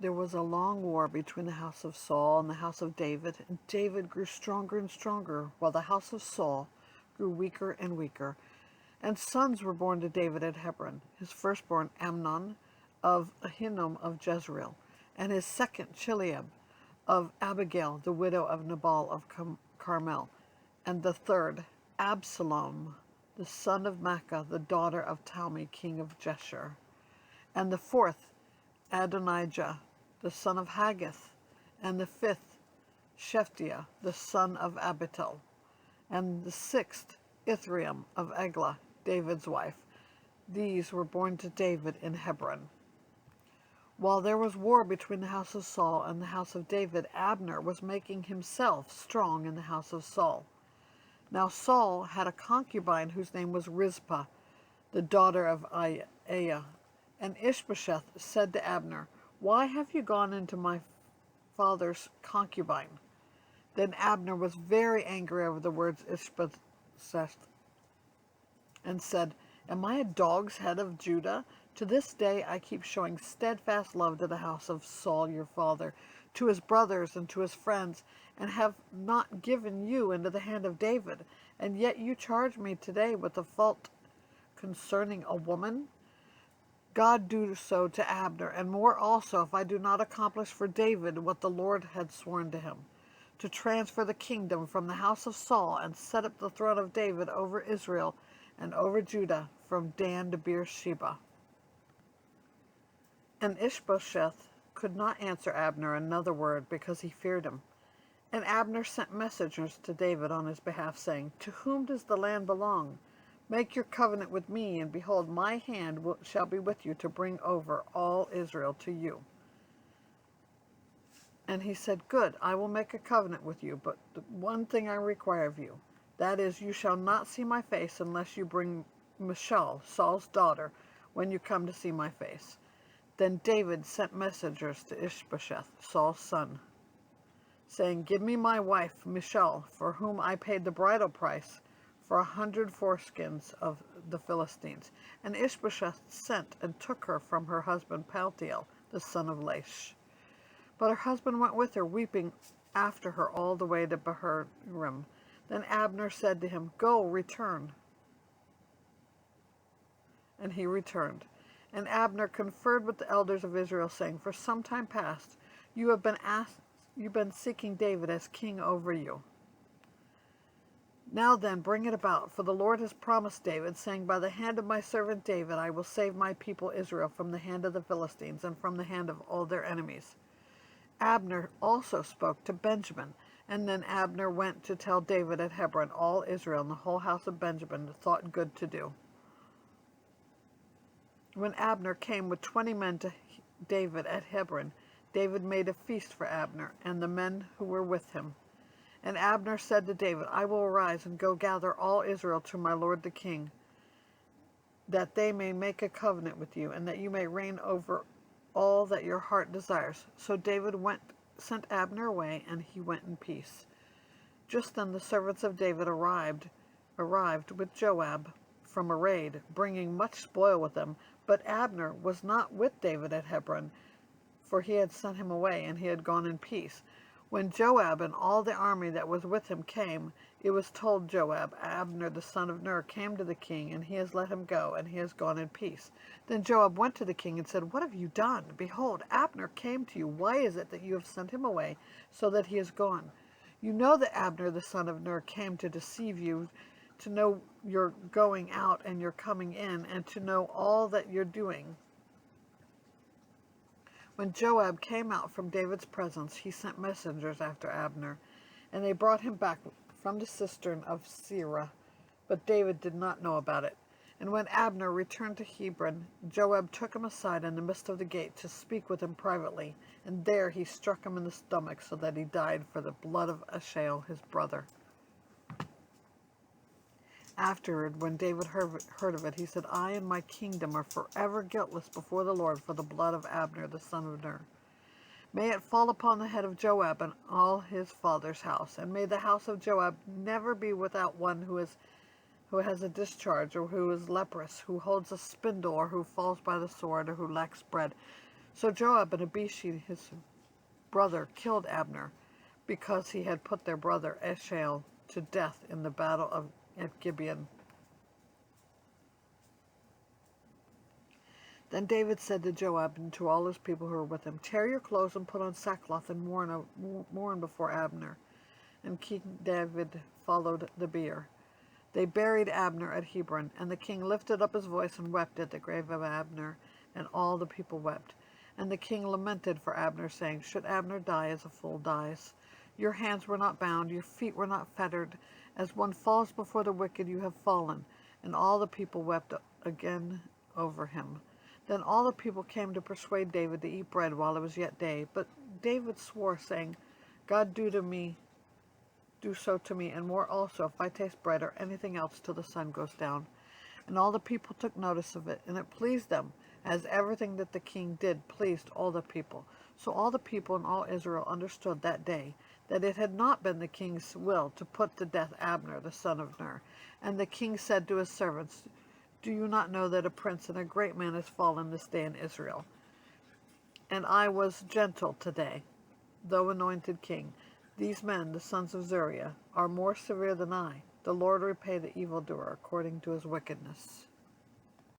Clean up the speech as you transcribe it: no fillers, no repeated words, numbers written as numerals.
there was a long war between the house of Saul and the house of David, and David grew stronger and stronger, while the house of Saul grew weaker and weaker. And sons were born to David at Hebron, his firstborn Amnon of Ahinoam of Jezreel, and his second Chileab of Abigail, the widow of Nabal of Carmel, and the third Absalom, the son of Maacah, the daughter of Talmi, king of Geshur, and the fourth Adonijah, the son of Haggith, and the fifth Shephatiah, the son of Abital, and the sixth Ithream of Eglah, David's wife. These were born to David in Hebron. While there was war between the house of Saul and the house of David, Abner was making himself strong in the house of Saul. Now Saul had a concubine whose name was Rizpah, the daughter of Aiah. And Ishbosheth said to Abner, "Why have you gone into my father's concubine?" Then Abner was very angry over the words Ishbosheth, and said, "Am I a dog's head of Judah? To this day I keep showing steadfast love to the house of Saul your father, to his brothers and to his friends, and have not given you into the hand of David. And yet you charge me today with a fault concerning a woman? God do so to Abner, and more also, if I do not accomplish for David what the Lord had sworn to him, to transfer the kingdom from the house of Saul and set up the throne of David over Israel and over Judah from Dan to Beersheba." And Ishbosheth could not answer Abner another word, because he feared him. And Abner sent messengers to David on his behalf, saying, "To whom does the land belong? Make your covenant with me, and behold, my hand shall be with you to bring over all Israel to you." And he said, "Good, I will make a covenant with you, but the one thing I require of you, that is, you shall not see my face unless you bring Michal, Saul's daughter, when you come to see my face." Then David sent messengers to Ishbosheth, Saul's son, saying, "Give me my wife Michal, for whom I paid the bridal price for 100 foreskins of the Philistines." And Ishbosheth sent and took her from her husband Paltiel, the son of Laish. But her husband went with her, weeping after her all the way to Bahurim. Then Abner said to him, "Go, return." And he returned. And Abner conferred with the elders of Israel, saying, "For some time past you have been seeking David as king over you. Now then, bring it about, for the Lord has promised David, saying, By the hand of my servant David I will save my people Israel from the hand of the Philistines and from the hand of all their enemies." Abner also spoke to Benjamin, and then Abner went to tell David at Hebron. All Israel and the whole house of Benjamin thought good to do. When Abner came with 20 men to David at Hebron, David made a feast for Abner and the men who were with him. And Abner said to David, "I will arise and go gather all Israel to my lord the king, that they may make a covenant with you, and that you may reign over all that your heart desires." So David sent Abner away, and he went in peace. Just then the servants of David arrived with Joab from a raid, bringing much spoil with them. But Abner was not with David at Hebron, for he had sent him away, and he had gone in peace. When Joab and all the army that was with him came, it was told Joab, "Abner the son of Ner came to the king, and he has let him go, and he has gone in peace." Then Joab went to the king and said, "What have you done? Behold, Abner came to you. Why is it that you have sent him away, so that he is gone? You know that Abner the son of Ner came to deceive you, to know your going out and your coming in, and to know all that you're doing." When Joab came out from David's presence, he sent messengers after Abner, and they brought him back from the cistern of Sirah. But David did not know about it. And when Abner returned to Hebron, Joab took him aside in the midst of the gate to speak with him privately, and there he struck him in the stomach, so that he died for the blood of Asahel his brother. Afterward, when David heard of it, he said, "I and my kingdom are forever guiltless before the Lord for the blood of Abner the son of Ner. May it fall upon the head of Joab and all his father's house, and may the house of Joab never be without one who has a discharge, or who is leprous, who holds a spindle, or who falls by the sword, or who lacks bread." So Joab and Abishai his brother killed Abner, because he had put their brother Asahel to death in the battle at Gibeon. Then David said to Joab and to all his people who were with him, "Tear your clothes and put on sackcloth and mourn before Abner." And King David followed the bier. They buried Abner at Hebron, and the king lifted up his voice and wept at the grave of Abner, and all the people wept. And the king lamented for Abner, saying, "Should Abner die as a fool dies? Your hands were not bound, your feet were not fettered. As one falls before the wicked, you have fallen." And all the people wept again over him. Then all the people came to persuade David to eat bread while it was yet day. But David swore, saying, "God do so to me, and more also, if I taste bread or anything else till the sun goes down." And all the people took notice of it, and it pleased them, as everything that the king did pleased all the people. So all the people and all Israel understood that day that it had not been the king's will to put to death Abner, the son of Ner. And the king said to his servants, "Do you not know that a prince and a great man has fallen this day in Israel? And I was gentle today, though anointed king. These men, the sons of Zeruiah, are more severe than I. The Lord repay the evildoer according to his wickedness."